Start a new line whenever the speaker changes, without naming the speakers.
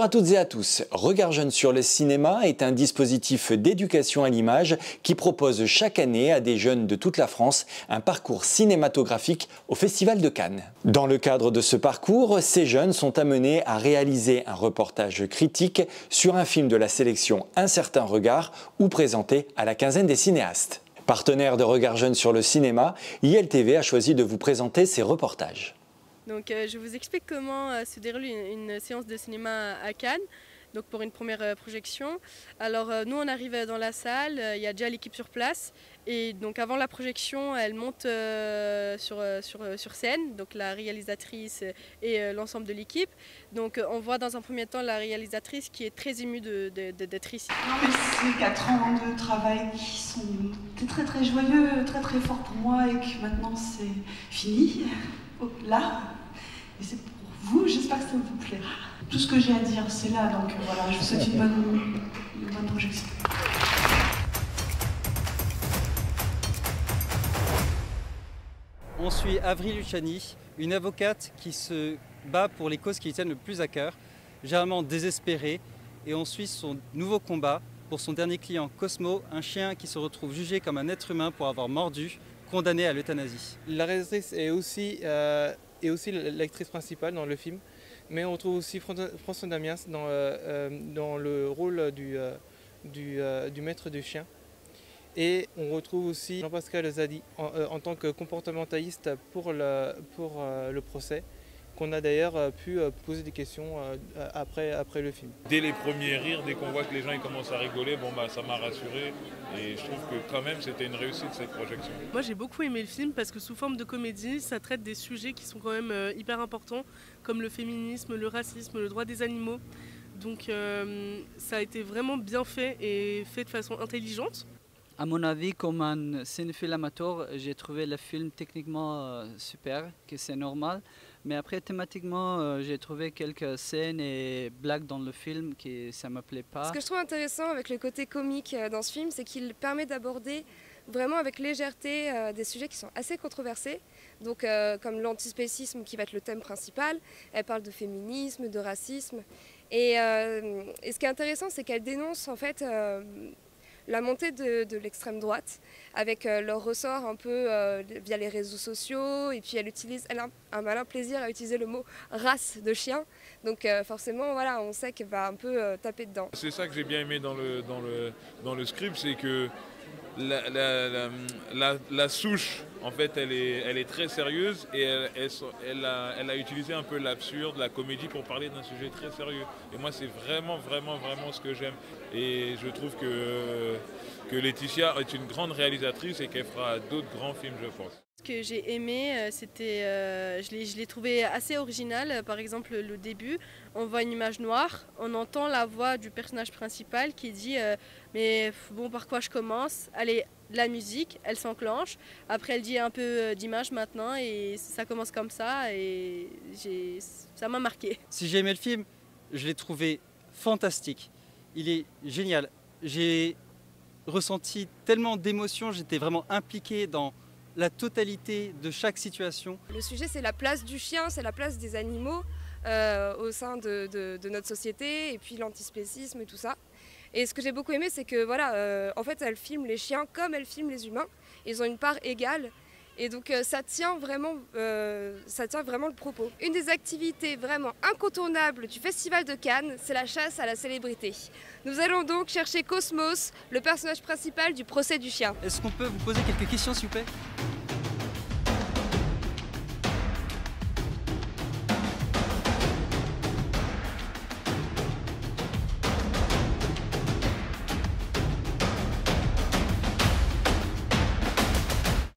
Bonjour à toutes et à tous. Regard Jeune sur le cinéma est un dispositif d'éducation à l'image qui propose chaque année à des jeunes de toute la France un parcours cinématographique au Festival de Cannes. Dans le cadre de ce parcours, ces jeunes sont amenés à réaliser un reportage critique sur un film de la sélection Un certain regard ou présenté à la quinzaine des cinéastes. Partenaire de Regard Jeune sur le cinéma, ILTV a choisi de vous présenter ces reportages.
Donc, je vous explique comment se déroule une séance de cinéma à Cannes, donc pour une première projection. Alors nous on arrive dans la salle, il y a déjà l'équipe sur place et donc avant la projection elle monte sur scène, donc la réalisatrice et l'ensemble de l'équipe. Donc on voit dans un premier temps la réalisatrice qui est très émue d'être ici.
Non mais c'est 4 ans de travail qui sont très très joyeux, très très forts pour moi et que maintenant c'est fini. Là, et c'est pour vous, j'espère que ça vous plaira. Tout ce que j'ai à dire, c'est là, donc voilà, je vous souhaite une bonne projection.
On suit Avril Luciani, une avocate qui se bat pour les causes qui lui tiennent le plus à cœur, généralement désespérée, et on suit son nouveau combat pour son dernier client, Cosmo, un chien qui se retrouve jugé comme un être humain pour avoir mordu, condamné à l'euthanasie.
La réalisatrice est aussi l'actrice principale dans le film, mais on retrouve aussi François Damiens dans le rôle du maître du chien. Et on retrouve aussi Jean-Pascal Zadi en tant que comportementaliste pour le procès, qu'on a d'ailleurs pu poser des questions après le film.
Dès les premiers rires, dès qu'on voit que les gens ils commencent à rigoler, ça m'a rassuré et je trouve que quand même c'était une réussite cette projection.
Moi j'ai beaucoup aimé le film parce que sous forme de comédie, ça traite des sujets qui sont quand même hyper importants comme le féminisme, le racisme, le droit des animaux. Donc ça a été vraiment bien fait et fait de façon intelligente.
À mon avis, comme un cinéphile amateur, j'ai trouvé le film techniquement super, que c'est normal. Mais après, thématiquement, j'ai trouvé quelques scènes et blagues dans le film qui ça ne me plaît pas.
Ce que je trouve intéressant avec le côté comique dans ce film, c'est qu'il permet d'aborder vraiment avec légèreté des sujets qui sont assez controversés. Donc comme l'antispécisme qui va être le thème principal, elle parle de féminisme, de racisme. Et ce qui est intéressant, c'est qu'elle dénonce en fait la montée de l'extrême droite, avec leur ressort un peu via les réseaux sociaux, et puis elle a un malin plaisir à utiliser le mot race de chien, donc forcément voilà, on sait qu'elle va un peu taper dedans.
C'est ça que j'ai bien aimé dans le script, c'est que la souche, en fait, elle est très sérieuse et elle a utilisé un peu l'absurde, la comédie pour parler d'un sujet très sérieux. Et moi, c'est vraiment ce que j'aime. Et je trouve que Laetitia est une grande réalisatrice et qu'elle fera d'autres grands films, je pense.
Ce que j'ai aimé, je l'ai trouvé assez original. Par exemple, le début, on voit une image noire, on entend la voix du personnage principal qui dit mais bon, par quoi je commence? Allez, la musique, elle s'enclenche. Après, elle dit un peu d'image maintenant et ça commence comme ça et ça m'a marqué.
Si j'ai aimé le film, je l'ai trouvé fantastique. Il est génial. J'ai ressenti tellement d'émotions, j'étais vraiment impliqué dans la totalité de chaque situation.
Le sujet, c'est la place du chien, c'est la place des animaux au sein de notre société, et puis l'antispécisme et tout ça. Et ce que j'ai beaucoup aimé, c'est que voilà, en fait, elle filme les chiens comme elle filme les humains. Ils ont une part égale. Et donc ça tient vraiment le propos. Une des activités vraiment incontournables du Festival de Cannes, c'est la chasse à la célébrité. Nous allons donc chercher Cosmos, le personnage principal du procès du chien.
Est-ce qu'on peut vous poser quelques questions, s'il vous plaît ?